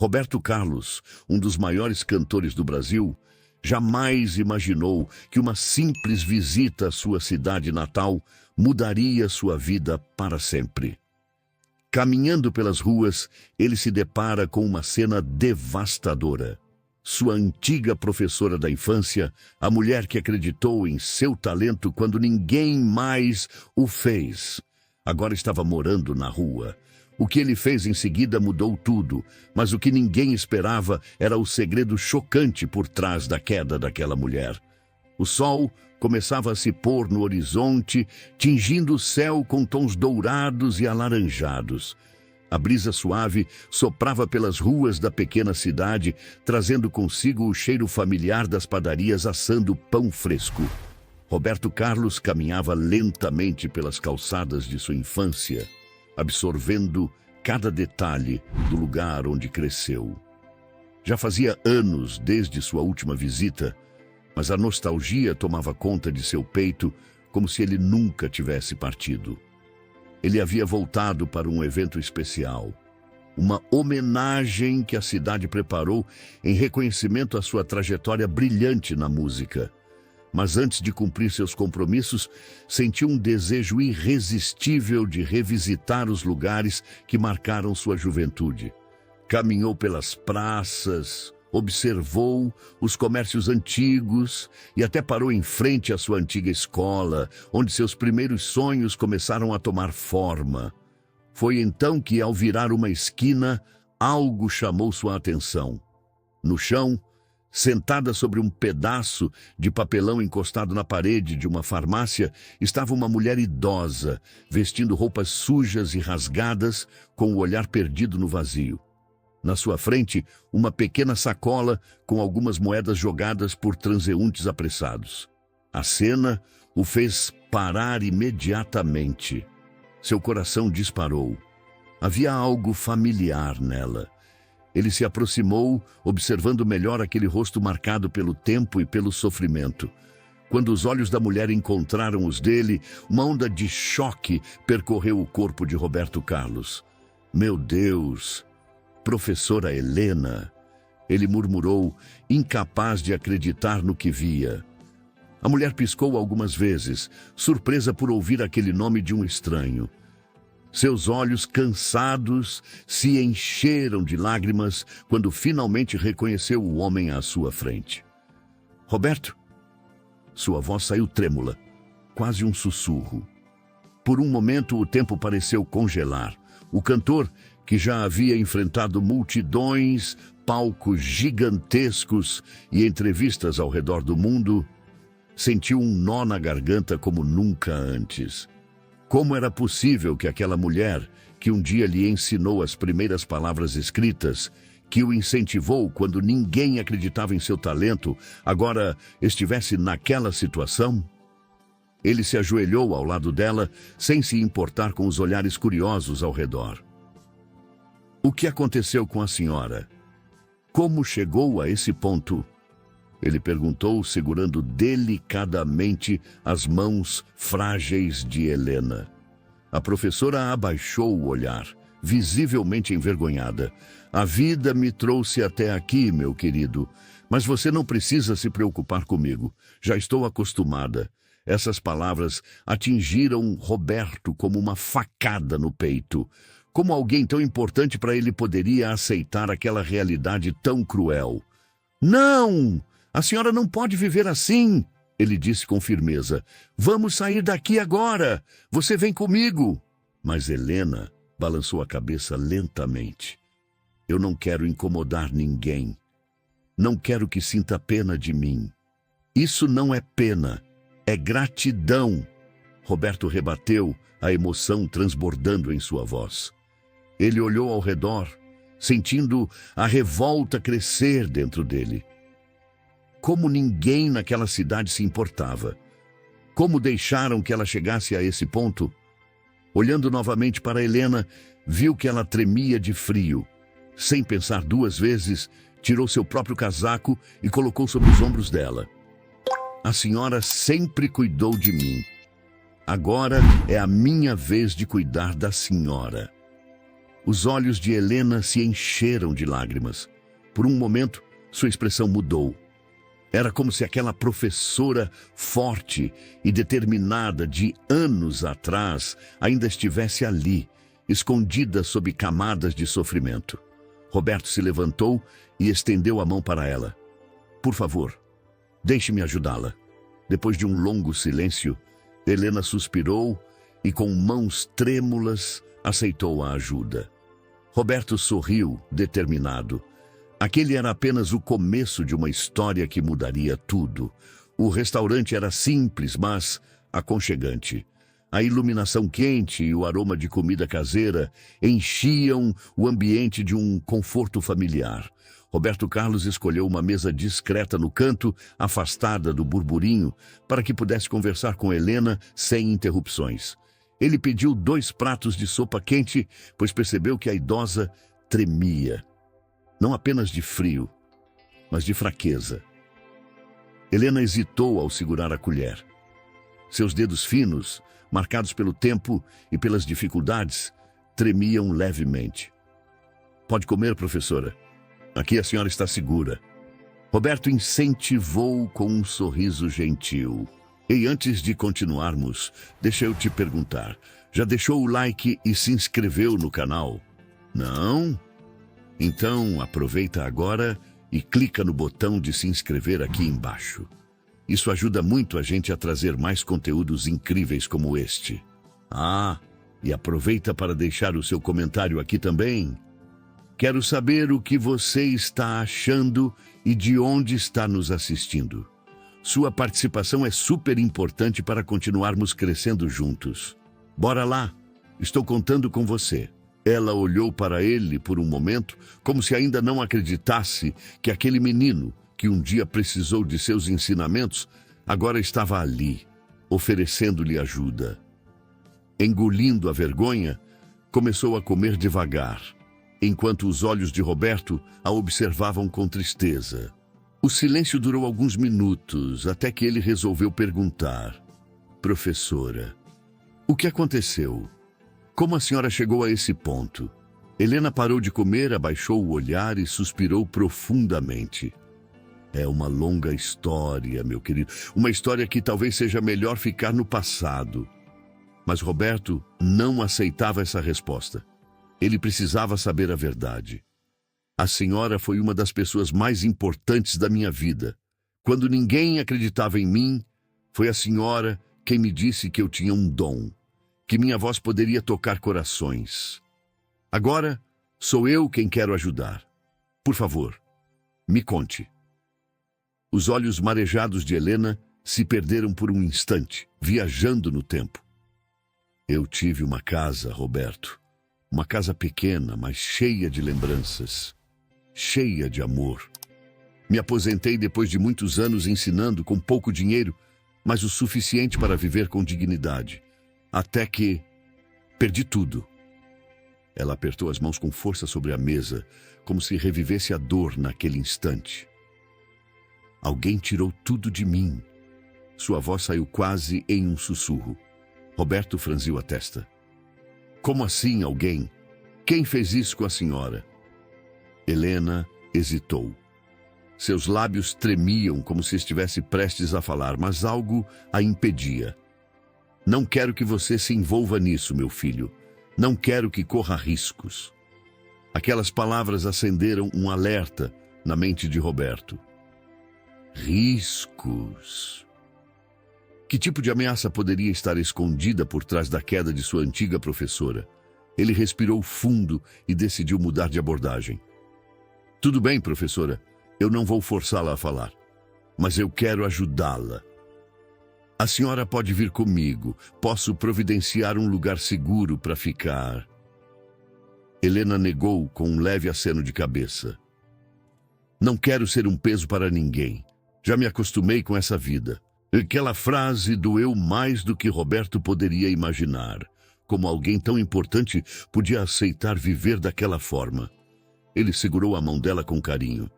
Roberto Carlos, um dos maiores cantores do Brasil, jamais imaginou que uma simples visita à sua cidade natal mudaria sua vida para sempre. Caminhando pelas ruas, ele se depara com uma cena devastadora. Sua antiga professora da infância, a mulher que acreditou em seu talento quando ninguém mais o fez, agora estava morando na rua. O que ele fez em seguida mudou tudo, mas o que ninguém esperava era o segredo chocante por trás da queda daquela mulher. O sol começava a se pôr no horizonte, tingindo o céu com tons dourados e alaranjados. A brisa suave soprava pelas ruas da pequena cidade, trazendo consigo o cheiro familiar das padarias assando pão fresco. Roberto Carlos caminhava lentamente pelas calçadas de sua infância, absorvendo cada detalhe do lugar onde cresceu. Já fazia anos desde sua última visita, mas a nostalgia tomava conta de seu peito como se ele nunca tivesse partido. Ele havia voltado para um evento especial, uma homenagem que a cidade preparou em reconhecimento à sua trajetória brilhante na música. Mas antes de cumprir seus compromissos, sentiu um desejo irresistível de revisitar os lugares que marcaram sua juventude. Caminhou pelas praças, observou os comércios antigos e até parou em frente à sua antiga escola, onde seus primeiros sonhos começaram a tomar forma. Foi então que, ao virar uma esquina, algo chamou sua atenção. No chão, sentada sobre um pedaço de papelão encostado na parede de uma farmácia, estava uma mulher idosa, vestindo roupas sujas e rasgadas, com o olhar perdido no vazio. Na sua frente, uma pequena sacola com algumas moedas jogadas por transeuntes apressados. A cena o fez parar imediatamente. Seu coração disparou. Havia algo familiar nela. Ele se aproximou, observando melhor aquele rosto marcado pelo tempo e pelo sofrimento. Quando os olhos da mulher encontraram os dele, uma onda de choque percorreu o corpo de Roberto Carlos. "Meu Deus! Professora Helena!" ele murmurou, incapaz de acreditar no que via. A mulher piscou algumas vezes, surpresa por ouvir aquele nome de um estranho. Seus olhos cansados se encheram de lágrimas quando finalmente reconheceu o homem à sua frente. "Roberto?" Sua voz saiu trêmula, quase um sussurro. Por um momento o tempo pareceu congelar. O cantor, que já havia enfrentado multidões, palcos gigantescos e entrevistas ao redor do mundo, sentiu um nó na garganta como nunca antes. Como era possível que aquela mulher, que um dia lhe ensinou as primeiras palavras escritas, que o incentivou quando ninguém acreditava em seu talento, agora estivesse naquela situação? Ele se ajoelhou ao lado dela, sem se importar com os olhares curiosos ao redor. "O que aconteceu com a senhora? Como chegou a esse ponto?" ele perguntou, segurando delicadamente as mãos frágeis de Helena. A professora abaixou o olhar, visivelmente envergonhada. "A vida me trouxe até aqui, meu querido, mas você não precisa se preocupar comigo. Já estou acostumada." Essas palavras atingiram Roberto como uma facada no peito. Como alguém tão importante para ele poderia aceitar aquela realidade tão cruel? "Não! A senhora não pode viver assim!" ele disse com firmeza. "Vamos sair daqui agora! Você vem comigo!" Mas Helena balançou a cabeça lentamente. "Eu não quero incomodar ninguém. Não quero que sinta pena de mim." "Isso não é pena, é gratidão!" Roberto rebateu, a emoção transbordando em sua voz. Ele olhou ao redor, sentindo a revolta crescer dentro dele. Como ninguém naquela cidade se importava. Como deixaram que ela chegasse a esse ponto? Olhando novamente para Helena, viu que ela tremia de frio. Sem pensar duas vezes, tirou seu próprio casaco e colocou sobre os ombros dela. "A senhora sempre cuidou de mim. Agora é a minha vez de cuidar da senhora." Os olhos de Helena se encheram de lágrimas. Por um momento, sua expressão mudou. Era como se aquela professora forte e determinada de anos atrás ainda estivesse ali, escondida sob camadas de sofrimento. Roberto se levantou e estendeu a mão para ela. Por favor, deixe-me ajudá-la. Depois de um longo silêncio, Helena suspirou e, com mãos trêmulas, aceitou a ajuda. Roberto sorriu, determinado. Aquele era apenas o começo de uma história que mudaria tudo. O restaurante era simples, mas aconchegante. A iluminação quente e o aroma de comida caseira enchiam o ambiente de um conforto familiar. Roberto Carlos escolheu uma mesa discreta no canto, afastada do burburinho, para que pudesse conversar com Helena sem interrupções. Ele pediu 2 pratos de sopa quente, pois percebeu que a idosa tremia. Não apenas de frio, mas de fraqueza. Helena hesitou ao segurar a colher. Seus dedos finos, marcados pelo tempo e pelas dificuldades, tremiam levemente. Pode comer, professora. Aqui a senhora está segura. Roberto incentivou com um sorriso gentil. E antes de continuarmos, deixa eu te perguntar. Já deixou o like e se inscreveu no canal? Não? Então, aproveita agora e clica no botão de se inscrever aqui embaixo. Isso ajuda muito a gente a trazer mais conteúdos incríveis como este. E aproveita para deixar o seu comentário aqui também. Quero saber o que você está achando e de onde está nos assistindo. Sua participação é super importante para continuarmos crescendo juntos. Bora lá, estou contando com você. Ela olhou para ele por um momento, como se ainda não acreditasse que aquele menino, que um dia precisou de seus ensinamentos, agora estava ali, oferecendo-lhe ajuda. Engolindo a vergonha, começou a comer devagar, enquanto os olhos de Roberto a observavam com tristeza. O silêncio durou alguns minutos, até que ele resolveu perguntar. Professora, o que aconteceu? Como a senhora chegou a esse ponto? Helena parou de comer, abaixou o olhar e suspirou profundamente. É uma longa história, meu querido. Uma história que talvez seja melhor ficar no passado. Mas Roberto não aceitava essa resposta. Ele precisava saber a verdade. A senhora foi uma das pessoas mais importantes da minha vida. Quando ninguém acreditava em mim, foi a senhora quem me disse que eu tinha um dom, que minha voz poderia tocar corações. Agora, sou eu quem quero ajudar. Por favor, me conte. Os olhos marejados de Helena se perderam por um instante, viajando no tempo. Eu tive uma casa, Roberto. Uma casa pequena, mas cheia de lembranças. Cheia de amor. Me aposentei depois de muitos anos ensinando com pouco dinheiro, mas o suficiente para viver com dignidade. Até que perdi tudo. Ela apertou as mãos com força sobre a mesa, como se revivesse a dor naquele instante. Alguém tirou tudo de mim. Sua voz saiu quase em um sussurro. Roberto franziu a testa. Como assim alguém? Quem fez isso com a senhora? Helena hesitou. Seus lábios tremiam como se estivesse prestes a falar, mas algo a impedia. Não quero que você se envolva nisso, meu filho. Não quero que corra riscos. Aquelas palavras acenderam um alerta na mente de Roberto. Riscos. Que tipo de ameaça poderia estar escondida por trás da queda de sua antiga professora? Ele respirou fundo e decidiu mudar de abordagem. Tudo bem, professora. Eu não vou forçá-la a falar. Mas eu quero ajudá-la. A senhora pode vir comigo. Posso providenciar um lugar seguro para ficar. Helena negou com um leve aceno de cabeça. Não quero ser um peso para ninguém. Já me acostumei com essa vida. Aquela frase doeu mais do que Roberto poderia imaginar. Como alguém tão importante podia aceitar viver daquela forma. Ele segurou a mão dela com carinho.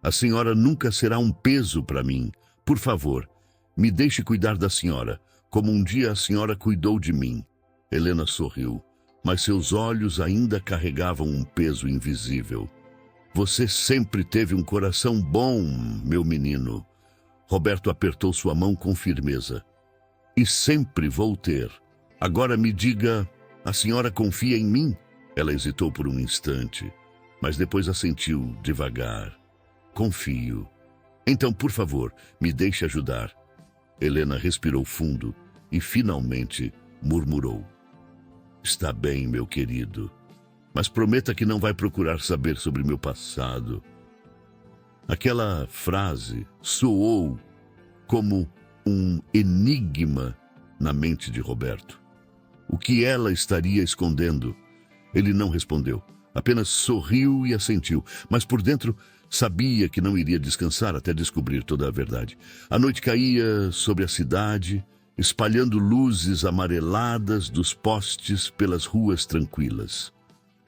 A senhora nunca será um peso para mim. Por favor, me deixe cuidar da senhora, como um dia a senhora cuidou de mim. Helena sorriu. mas seus olhos ainda carregavam um peso invisível. Você sempre teve um coração bom, meu menino. Roberto apertou sua mão com firmeza. E sempre vou ter. Agora me diga, a senhora confia em mim? Ela hesitou por um instante, mas depois assentiu devagar. Confio. Então, por favor, me deixe ajudar. Helena respirou fundo e finalmente murmurou. Está bem, meu querido, mas prometa que não vai procurar saber sobre meu passado. Aquela frase soou como um enigma na mente de Roberto. O que ela estaria escondendo? Ele não respondeu, apenas sorriu e assentiu, mas por dentro sabia que não iria descansar até descobrir toda a verdade. A noite caía sobre a cidade, espalhando luzes amareladas dos postes pelas ruas tranquilas.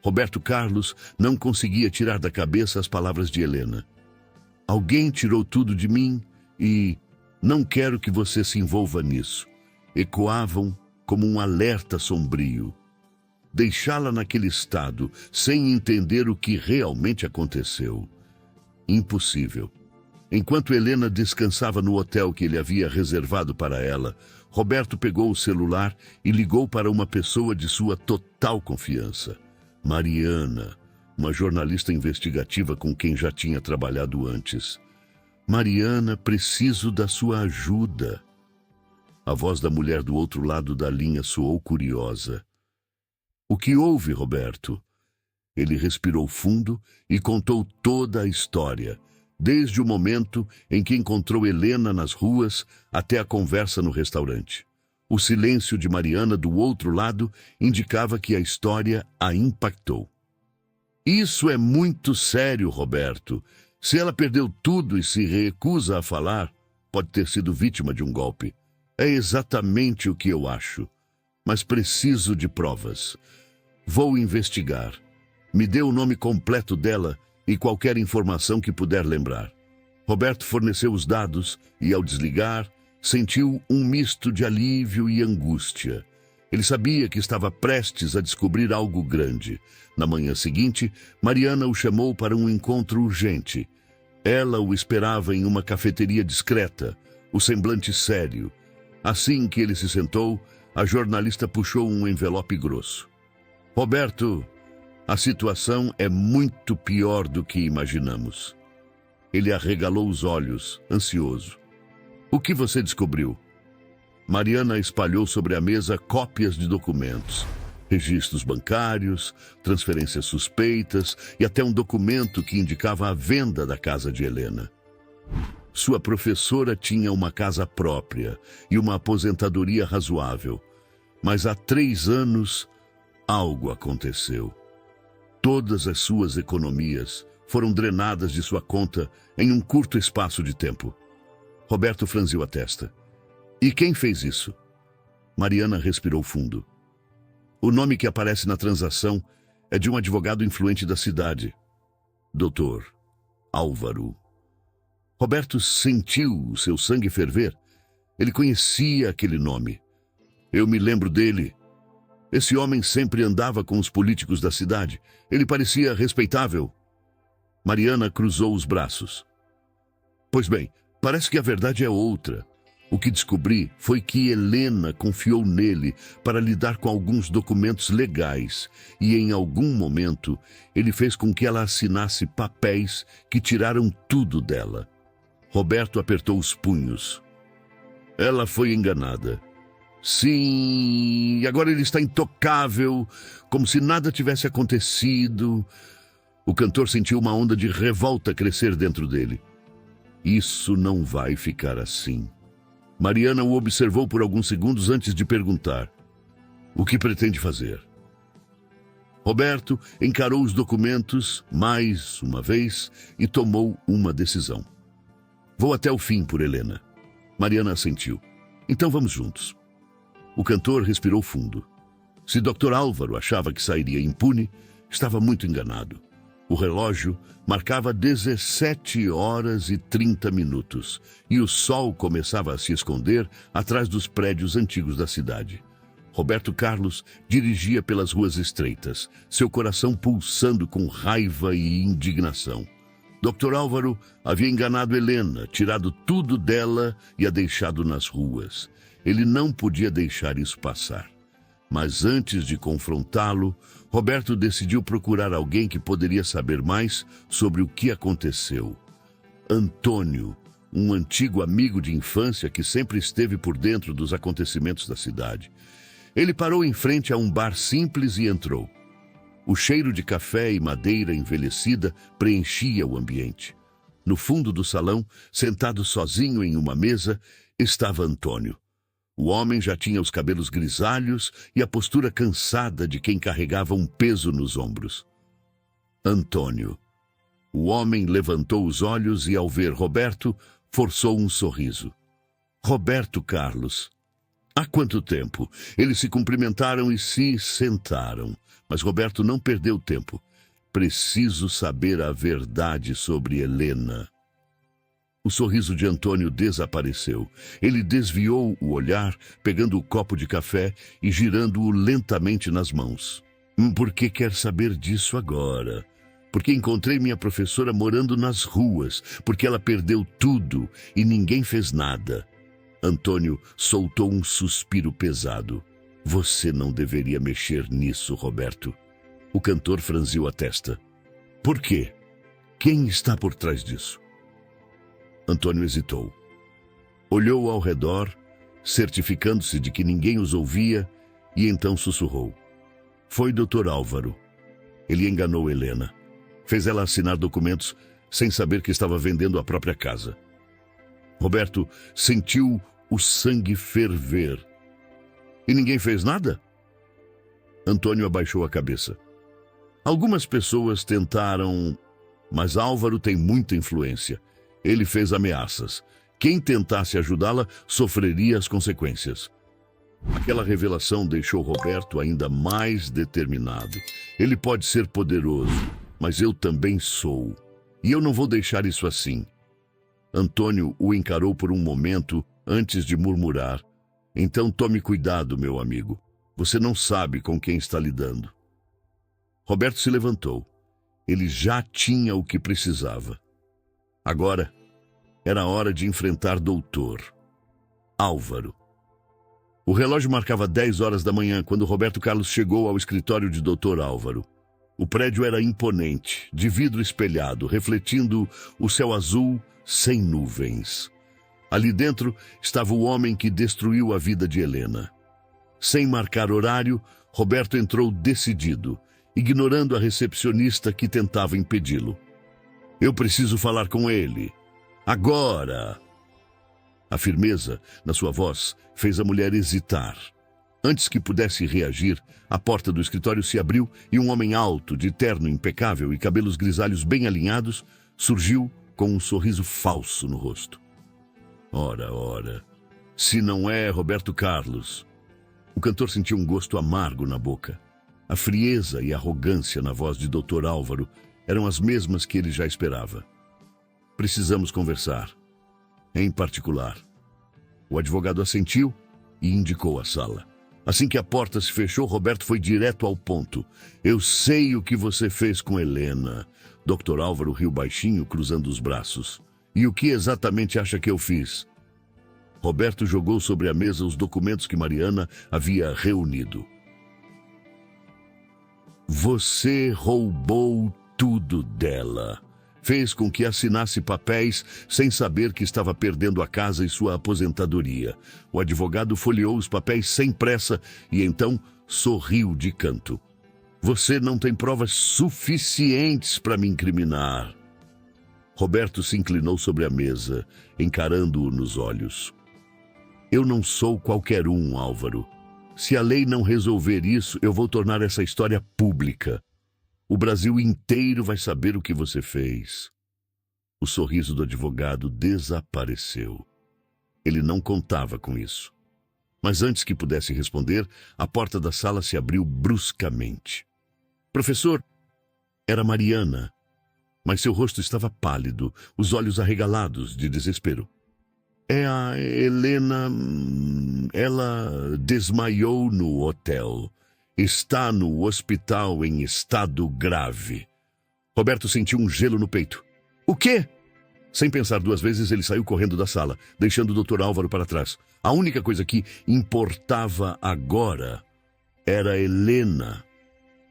Roberto Carlos não conseguia tirar da cabeça as palavras de Helena. Alguém tirou tudo de mim e não quero que você se envolva nisso. Ecoavam como um alerta sombrio. Deixá-la naquele estado, sem entender o que realmente aconteceu. Impossível. Enquanto Helena descansava no hotel que ele havia reservado para ela, Roberto pegou o celular e ligou para uma pessoa de sua total confiança. Mariana, uma jornalista investigativa com quem já tinha trabalhado antes. Mariana, preciso da sua ajuda. A voz da mulher do outro lado da linha soou curiosa. O que houve, Roberto? Ele respirou fundo e contou toda a história, desde o momento em que encontrou Helena nas ruas até a conversa no restaurante. O silêncio de Mariana do outro lado indicava que a história a impactou. Isso é muito sério, Roberto. Se ela perdeu tudo e se recusa a falar, pode ter sido vítima de um golpe. É exatamente o que eu acho. Mas preciso de provas. Vou investigar. Me dê o nome completo dela e qualquer informação que puder lembrar. Roberto forneceu os dados e, ao desligar, sentiu um misto de alívio e angústia. Ele sabia que estava prestes a descobrir algo grande. Na manhã seguinte, Mariana o chamou para um encontro urgente. Ela o esperava em uma cafeteria discreta, o semblante sério. Assim que ele se sentou, a jornalista puxou um envelope grosso. Roberto, a situação é muito pior do que imaginamos. Ele arregalou os olhos, ansioso. O que você descobriu? Mariana espalhou sobre a mesa cópias de documentos, registros bancários, transferências suspeitas e até um documento que indicava a venda da casa de Helena. Sua professora tinha uma casa própria e uma aposentadoria razoável, mas há 3 anos algo aconteceu. Todas as suas economias foram drenadas de sua conta em um curto espaço de tempo. Roberto franziu a testa. E quem fez isso? Mariana respirou fundo. O nome que aparece na transação é de um advogado influente da cidade. Dr. Álvaro. Roberto sentiu o seu sangue ferver. Ele conhecia aquele nome. Eu me lembro dele. Esse homem sempre andava com os políticos da cidade. Ele parecia respeitável. Mariana cruzou os braços. Pois bem, parece que a verdade é outra. O que descobri foi que Helena confiou nele para lidar com alguns documentos legais e, em algum momento, ele fez com que ela assinasse papéis que tiraram tudo dela. Roberto apertou os punhos. Ela foi enganada. Sim, agora ele está intocável, como se nada tivesse acontecido. O cantor sentiu uma onda de revolta crescer dentro dele. Isso não vai ficar assim. Mariana o observou por alguns segundos antes de perguntar. O que pretende fazer? Roberto encarou os documentos mais uma vez e tomou uma decisão. Vou até o fim por Helena. Mariana assentiu. Então vamos juntos. O cantor respirou fundo. Se Dr. Álvaro achava que sairia impune, estava muito enganado. O relógio marcava 17h30 e o sol começava a se esconder atrás dos prédios antigos da cidade. Roberto Carlos dirigia pelas ruas estreitas, seu coração pulsando com raiva e indignação. Dr. Álvaro havia enganado Helena, tirado tudo dela e a deixado nas ruas. Ele não podia deixar isso passar. Mas antes de confrontá-lo, Roberto decidiu procurar alguém que poderia saber mais sobre o que aconteceu. Antônio, um antigo amigo de infância que sempre esteve por dentro dos acontecimentos da cidade. Ele parou em frente a um bar simples e entrou. O cheiro de café e madeira envelhecida preenchia o ambiente. No fundo do salão, sentado sozinho em uma mesa, estava Antônio. O homem já tinha os cabelos grisalhos e a postura cansada de quem carregava um peso nos ombros. Antônio. O homem levantou os olhos e, ao ver Roberto, forçou um sorriso. Roberto Carlos. Há quanto tempo? Eles se cumprimentaram e se sentaram. Mas Roberto não perdeu tempo. Preciso saber a verdade sobre Helena. O sorriso de Antônio desapareceu. Ele desviou o olhar, pegando o copo de café e girando-o lentamente nas mãos. Por que quer saber disso agora? Porque encontrei minha professora morando nas ruas, porque ela perdeu tudo e ninguém fez nada. Antônio soltou um suspiro pesado. Você não deveria mexer nisso, Roberto. O cantor franziu a testa. Por quê? Quem está por trás disso? Antônio hesitou. Olhou ao redor, certificando-se de que ninguém os ouvia, e então sussurrou. Foi Dr. Álvaro. Ele enganou Helena. Fez ela assinar documentos sem saber que estava vendendo a própria casa. Roberto sentiu o sangue ferver. E ninguém fez nada? Antônio abaixou a cabeça. Algumas pessoas tentaram, mas Álvaro tem muita influência. Ele fez ameaças. Quem tentasse ajudá-la sofreria as consequências. Aquela revelação deixou Roberto ainda mais determinado. Ele pode ser poderoso, mas eu também sou. E eu não vou deixar isso assim. Antônio o encarou por um momento antes de murmurar. Então tome cuidado, meu amigo. Você não sabe com quem está lidando. Roberto se levantou. Ele já tinha o que precisava. Agora, era hora de enfrentar Doutor Álvaro. O relógio marcava 10 horas da manhã quando Roberto Carlos chegou ao escritório de Dr. Álvaro. O prédio era imponente, de vidro espelhado, refletindo o céu azul sem nuvens. Ali dentro estava o homem que destruiu a vida de Helena. Sem marcar horário, Roberto entrou decidido, ignorando a recepcionista que tentava impedi-lo. Eu preciso falar com ele. Agora! A firmeza na sua voz fez a mulher hesitar. Antes que pudesse reagir, a porta do escritório se abriu e um homem alto, de terno impecável e cabelos grisalhos bem alinhados, surgiu com um sorriso falso no rosto. Ora, se não é Roberto Carlos. O cantor sentiu um gosto amargo na boca. A frieza e a arrogância na voz de Dr. Álvaro eram as mesmas que ele já esperava. Precisamos conversar. Em particular. O advogado assentiu e indicou a sala. Assim que a porta se fechou, Roberto foi direto ao ponto. Eu sei o que você fez com Helena. Dr. Álvaro riu baixinho, cruzando os braços. E o que exatamente acha que eu fiz? Roberto jogou sobre a mesa os documentos que Mariana havia reunido. Você roubou tudo dela. Fez com que assinasse papéis sem saber que estava perdendo a casa e sua aposentadoria. O advogado folheou os papéis sem pressa e então sorriu de canto. Você não tem provas suficientes para me incriminar. Roberto se inclinou sobre a mesa, encarando-o nos olhos. Eu não sou qualquer um, Álvaro. Se a lei não resolver isso, eu vou tornar essa história pública. O Brasil inteiro vai saber o que você fez. O sorriso do advogado desapareceu. Ele não contava com isso. Mas antes que pudesse responder, a porta da sala se abriu bruscamente. Professor, era Mariana, mas seu rosto estava pálido, os olhos arregalados de desespero. É a Helena... ela desmaiou no hotel. Está no hospital em estado grave. Roberto sentiu um gelo no peito. O quê? Sem pensar duas vezes, ele saiu correndo da sala, deixando o Dr. Álvaro para trás. A única coisa que importava agora era Helena.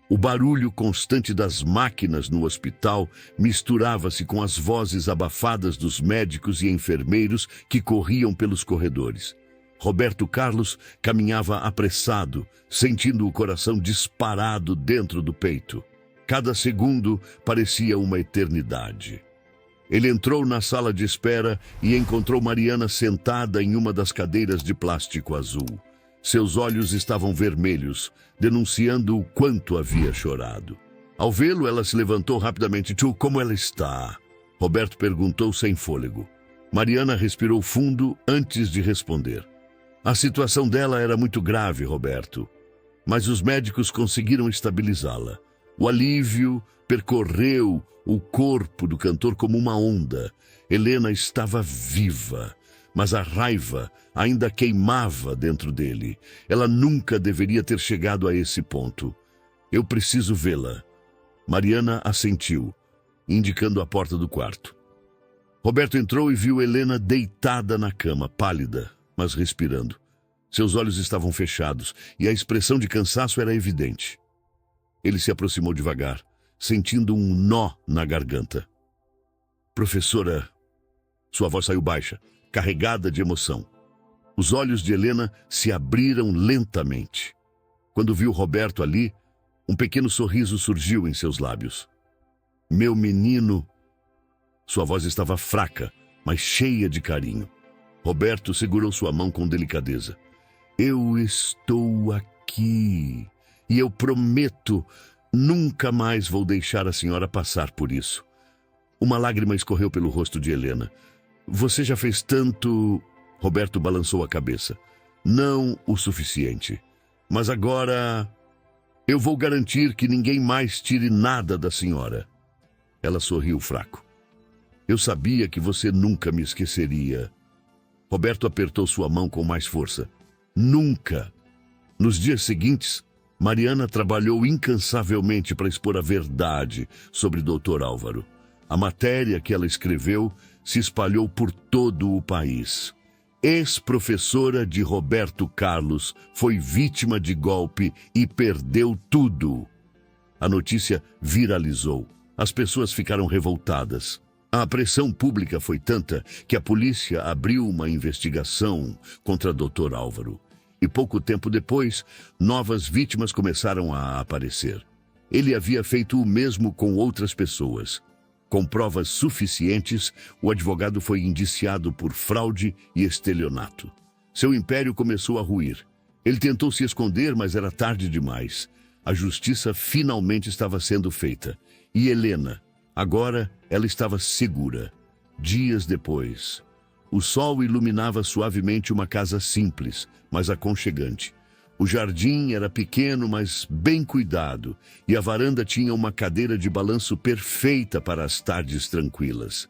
O barulho constante das máquinas no hospital misturava-se com as vozes abafadas dos médicos e enfermeiros que corriam pelos corredores. Roberto Carlos caminhava apressado, sentindo o coração disparado dentro do peito. Cada segundo parecia uma eternidade. Ele entrou na sala de espera e encontrou Mariana sentada em uma das cadeiras de plástico azul. Seus olhos estavam vermelhos, denunciando o quanto havia chorado. Ao vê-lo, ela se levantou rapidamente. Tio, como ela está? Roberto perguntou sem fôlego. Mariana respirou fundo antes de responder. A situação dela era muito grave, Roberto, mas os médicos conseguiram estabilizá-la. O alívio percorreu o corpo do cantor como uma onda. Helena estava viva, mas a raiva ainda queimava dentro dele. Ela nunca deveria ter chegado a esse ponto. Eu preciso vê-la. Mariana assentiu, indicando a porta do quarto. Roberto entrou e viu Helena deitada na cama, pálida, mas respirando. Seus olhos estavam fechados e a expressão de cansaço era evidente. Ele se aproximou devagar, sentindo um nó na garganta. Professora, sua voz saiu baixa, carregada de emoção. Os olhos de Helena se abriram lentamente. Quando viu Roberto ali, um pequeno sorriso surgiu em seus lábios. Meu menino... Sua voz estava fraca, mas cheia de carinho. Roberto segurou sua mão com delicadeza. Eu estou aqui e eu prometo, nunca mais vou deixar a senhora passar por isso. Uma lágrima escorreu pelo rosto de Helena. Você já fez tanto... Roberto balançou a cabeça. Não o suficiente. Mas agora eu vou garantir que ninguém mais tire nada da senhora. Ela sorriu fraco. Eu sabia que você nunca me esqueceria. Roberto apertou sua mão com mais força. Nunca. Nos dias seguintes, Mariana trabalhou incansavelmente para expor a verdade sobre Dr. Álvaro. A matéria que ela escreveu se espalhou por todo o país. Ex-professora de Roberto Carlos foi vítima de golpe e perdeu tudo. A notícia viralizou. As pessoas ficaram revoltadas. A pressão pública foi tanta que a polícia abriu uma investigação contra Dr. Álvaro. E pouco tempo depois, novas vítimas começaram a aparecer. Ele havia feito o mesmo com outras pessoas. Com provas suficientes, o advogado foi indiciado por fraude e estelionato. Seu império começou a ruir. Ele tentou se esconder, mas era tarde demais. A justiça finalmente estava sendo feita. E Helena, agora ela estava segura. Dias depois, o sol iluminava suavemente uma casa simples, mas aconchegante. O jardim era pequeno, mas bem cuidado, e a varanda tinha uma cadeira de balanço perfeita para as tardes tranquilas.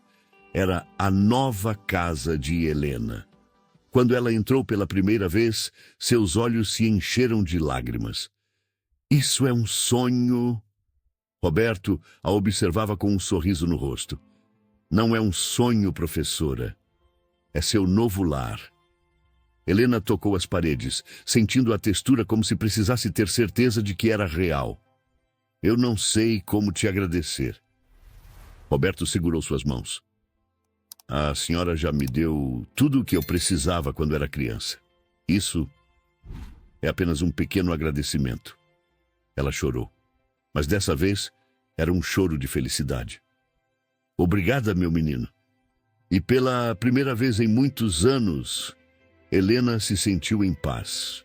Era a nova casa de Helena. Quando ela entrou pela primeira vez, seus olhos se encheram de lágrimas. Isso é um sonho? Roberto a observava com um sorriso no rosto. Não é um sonho, professora. É seu novo lar. Helena tocou as paredes, sentindo a textura como se precisasse ter certeza de que era real. Eu não sei como te agradecer. Roberto segurou suas mãos. A senhora já me deu tudo o que eu precisava quando era criança. Isso é apenas um pequeno agradecimento. Ela chorou, mas dessa vez era um choro de felicidade. Obrigada, meu menino. E pela primeira vez em muitos anos, Helena se sentiu em paz.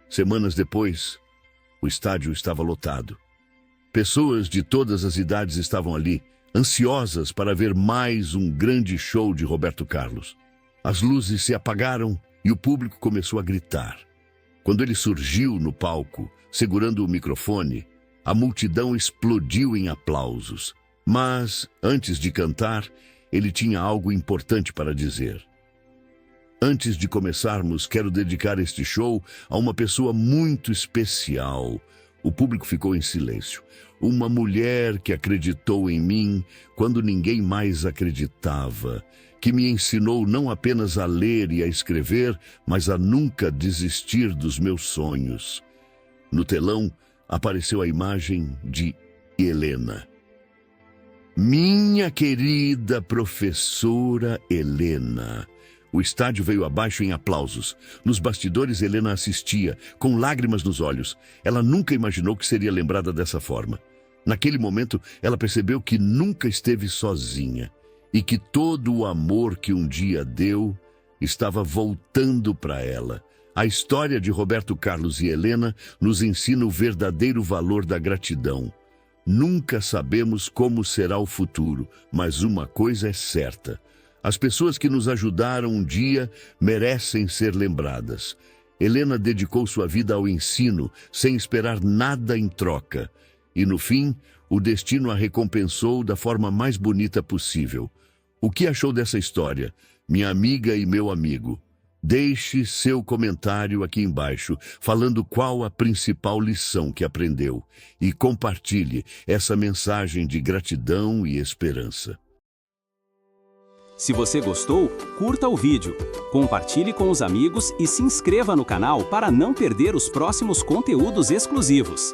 Semanas depois, o estádio estava lotado. Pessoas de todas as idades estavam ali, ansiosas para ver mais um grande show de Roberto Carlos. As luzes se apagaram e o público começou a gritar. Quando ele surgiu no palco, segurando o microfone, a multidão explodiu em aplausos. Mas, antes de cantar, ele tinha algo importante para dizer. Antes de começarmos, quero dedicar este show a uma pessoa muito especial. O público ficou em silêncio. Uma mulher que acreditou em mim quando ninguém mais acreditava, que me ensinou não apenas a ler e a escrever, mas a nunca desistir dos meus sonhos. No telão apareceu a imagem de Helena. Minha querida professora Helena. O estádio veio abaixo em aplausos. Nos bastidores, Helena assistia, com lágrimas nos olhos. Ela nunca imaginou que seria lembrada dessa forma. Naquele momento, ela percebeu que nunca esteve sozinha e que todo o amor que um dia deu estava voltando para ela. A história de Roberto Carlos e Helena nos ensina o verdadeiro valor da gratidão. Nunca sabemos como será o futuro, mas uma coisa é certa. As pessoas que nos ajudaram um dia merecem ser lembradas. Helena dedicou sua vida ao ensino, sem esperar nada em troca. E no fim, o destino a recompensou da forma mais bonita possível. O que achou dessa história, minha amiga e meu amigo? Deixe seu comentário aqui embaixo, falando qual a principal lição que aprendeu. E compartilhe essa mensagem de gratidão e esperança. Se você gostou, curta o vídeo, compartilhe com os amigos e se inscreva no canal para não perder os próximos conteúdos exclusivos.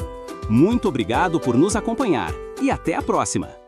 Muito obrigado por nos acompanhar e até a próxima!